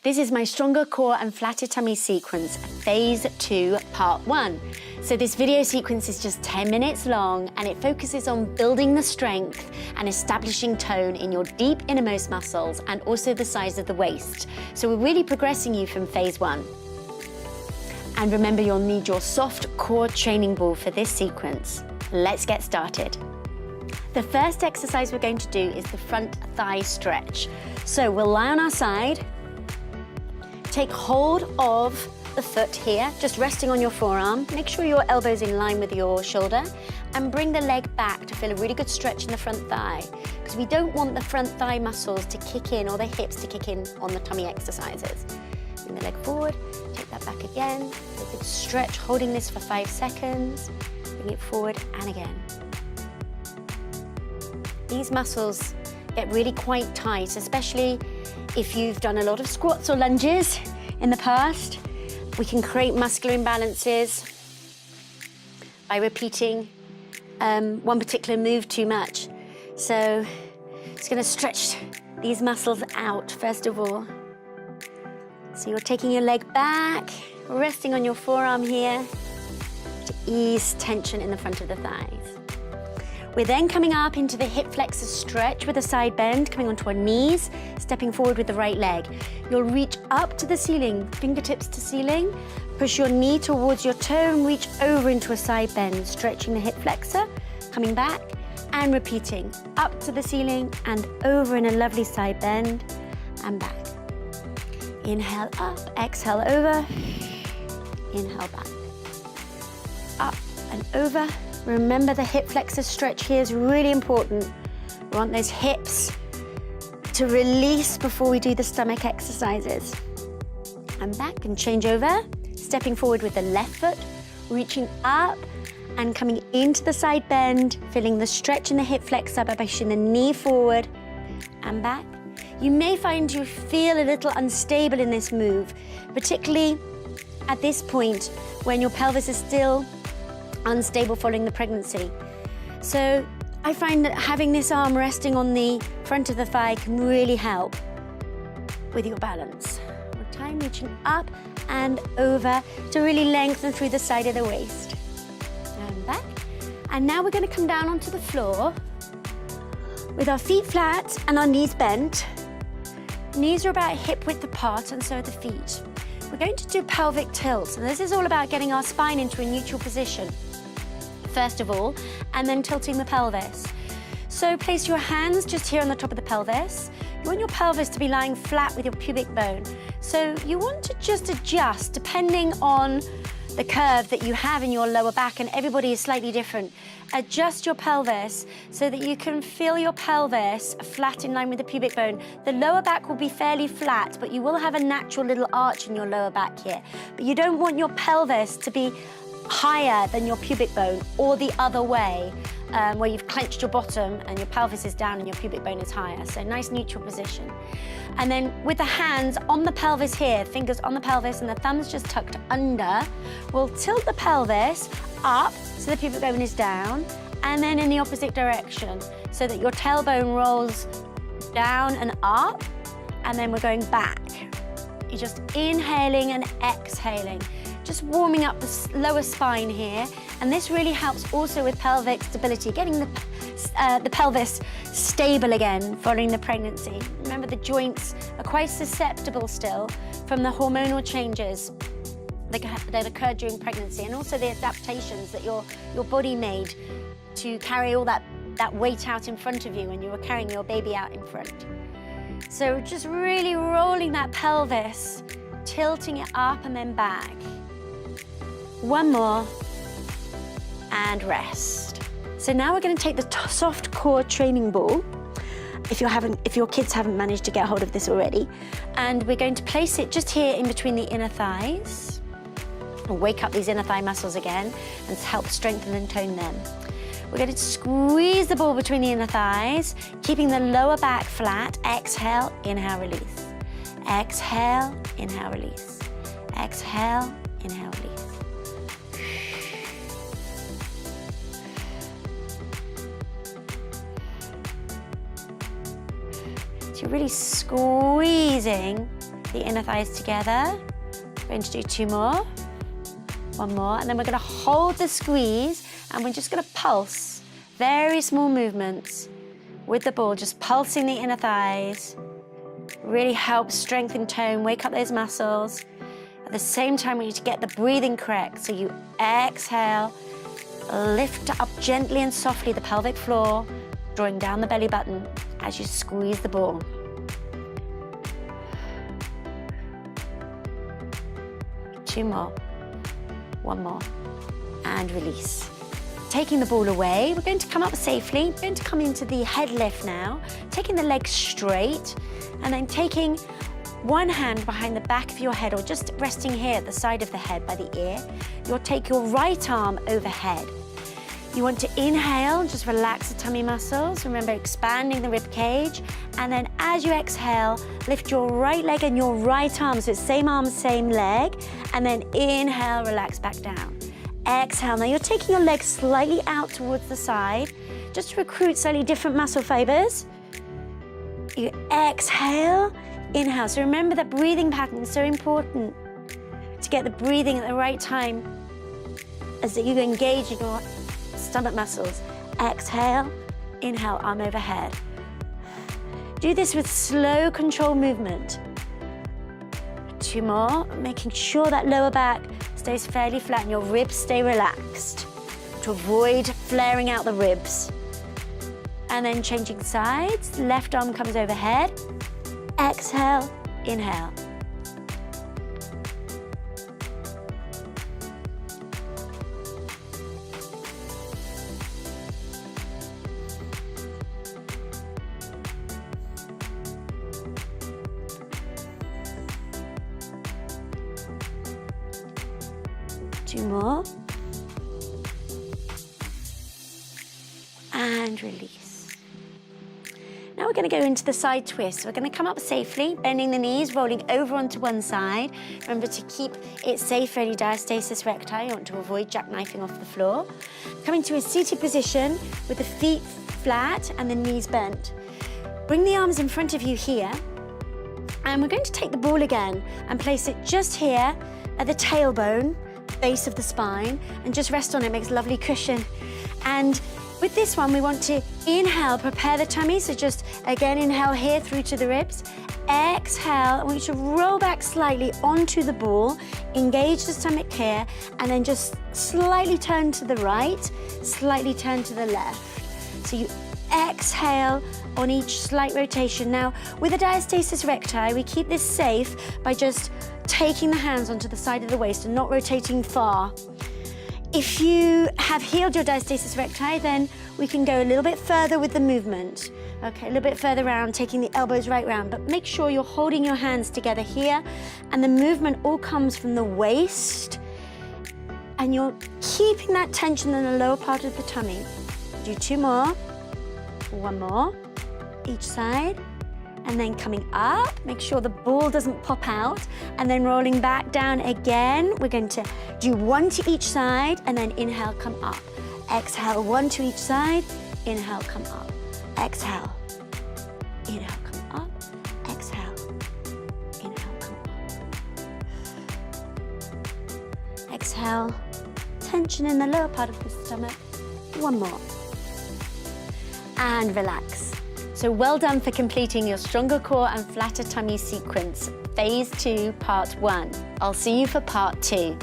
This is my Stronger Core and Flatter Tummy sequence, phase 2, part 1. So this video sequence is just 10 minutes long and it focuses on building the strength and establishing tone in your deep innermost muscles and also the size of the waist. So we're really progressing you from phase 1. And remember, you'll need your soft core training ball for this sequence. Let's get started. The first exercise we're going to do is the front thigh stretch. So we'll lie on our side, take hold of the foot here, just resting on your forearm. Make sure your elbow's in line with your shoulder and bring the leg back to feel a really good stretch in the front thigh, because we don't want the front thigh muscles to kick in or the hips to kick in on the tummy exercises. Bring the leg forward, take that back again. A good stretch, holding this for 5 seconds. Bring it forward and again. These muscles get really quite tight, especially if you've done a lot of squats or lunges in the past. We can create muscular imbalances by repeating one particular move too much. So it's going to stretch these muscles out first of all. So you're taking your leg back, resting on your forearm here to ease tension in the front of the thighs. We're then coming up into the hip flexor stretch with a side bend, coming onto our knees, stepping forward with the right leg. You'll reach up to the ceiling, fingertips to ceiling, push your knee towards your toe and reach over into a side bend, stretching the hip flexor, coming back and repeating up to the ceiling and over in a lovely side bend and back. Inhale up, exhale over, inhale back, up and over. Remember, the hip flexor stretch here is really important. We want those hips to release before we do the stomach exercises. And back and change over, stepping forward with the left foot, reaching up and coming into the side bend, feeling the stretch in the hip flexor by pushing the knee forward and back. You may find you feel a little unstable in this move, particularly at this point when your pelvis is still unstable following the pregnancy. So I find that having this arm resting on the front of the thigh can really help with your balance. One time, reaching up and over to really lengthen through the side of the waist. And back. And now we're going to come down onto the floor with our feet flat and our knees bent. Knees are about hip width apart and so are the feet. We're going to do pelvic tilts, and this is all about getting our spine into a neutral position first of all, and then tilting the pelvis. So place your hands just here on the top of the pelvis. You want your pelvis to be lying flat with your pubic bone. So you want to just adjust depending on the curve that you have in your lower back, and everybody is slightly different. Adjust your pelvis so that you can feel your pelvis flat in line with the pubic bone. The lower back will be fairly flat, but you will have a natural little arch in your lower back here. But you don't want your pelvis to be higher than your pubic bone or the other way, where you've clenched your bottom and your pelvis is down and your pubic bone is higher. So nice neutral position. And then with the hands on the pelvis here, fingers on the pelvis and the thumbs just tucked under, we'll tilt the pelvis up so the pubic bone is down, and then in the opposite direction so that your tailbone rolls down and up, and then we're going back. You're just inhaling and exhaling. Just warming up the lower spine here, and this really helps also with pelvic stability, getting the pelvis stable again following the pregnancy. Remember, the joints are quite susceptible still from the hormonal changes that occur during pregnancy, and also the adaptations that your body made to carry all that weight out in front of you when you were carrying your baby out in front. So just really rolling that pelvis, tilting it up and then back. One more, and rest. So now we're going to take the soft core training ball, if your kids haven't managed to get hold of this already, and we're going to place it just here in between the inner thighs. We'll wake up these inner thigh muscles again and help strengthen and tone them. We're going to squeeze the ball between the inner thighs, keeping the lower back flat. Exhale, inhale, release. Exhale, inhale, release. Exhale, inhale, release. So you're really squeezing the inner thighs together. We're going to do 2 more. 1 more, and then we're going to hold the squeeze, and we're just going to pulse. Very small movements with the ball, just pulsing the inner thighs. Really helps strengthen tone, wake up those muscles. At the same time, we need to get the breathing correct. So you exhale, lift up gently and softly the pelvic floor, drawing down the belly button as you squeeze the ball. Two more. 1 more. And release. Taking the ball away, we're going to come up safely. We're going to come into the head lift now, taking the legs straight, and then taking one hand behind the back of your head, or just resting here at the side of the head by the ear. You'll take your right arm overhead. You want to inhale, just relax the tummy muscles. Remember, expanding the rib cage. And then as you exhale, lift your right leg and your right arm. So it's same arm, same leg. And then inhale, relax back down. Exhale. Now you're taking your legs slightly out towards the side, just to recruit slightly different muscle fibers. You exhale, inhale. So remember that breathing pattern is so important to get the breathing at the right time as that you engage in your stomach muscles. Exhale, inhale, arm overhead. Do this with slow, controlled movement. 2 more, making sure that lower back stays fairly flat and your ribs stay relaxed to avoid flaring out the ribs. And then changing sides, left arm comes overhead. Exhale, inhale. Two more. And release. Now we're going to go into the side twist. We're going to come up safely, bending the knees, rolling over onto one side. Remember to keep it safe for any diastasis recti. You want to avoid jackknifing off the floor. Coming to a seated position with the feet flat and the knees bent. Bring the arms in front of you here. And we're going to take the ball again and place it just here at the tailbone, base of the spine, and just rest on it. Makes a lovely cushion. And with this one, we want to inhale, prepare the tummy. So just again, inhale here through to the ribs. Exhale, I want you to roll back slightly onto the ball, engage the stomach here, and then just slightly turn to the right, slightly turn to the left. So you exhale on each slight rotation. Now, with a diastasis recti, we keep this safe by just taking the hands onto the side of the waist and not rotating far. If you have healed your diastasis recti, then we can go a little bit further with the movement. Okay, a little bit further round, taking the elbows right round, but make sure you're holding your hands together here, and the movement all comes from the waist, and you're keeping that tension in the lower part of the tummy. Do 2 more, 1 more, each side. And then coming up, make sure the ball doesn't pop out, and then rolling back down again. We're going to do 1 to each side, and then inhale, come up. Exhale, 1 to each side, inhale, come up. Exhale, inhale, come up. Exhale, inhale, come up. Exhale, tension in the lower part of the stomach. 1 more. And relax. So well done for completing your stronger core and flatter tummy sequence. Phase 2, part 1. I'll see you for part 2.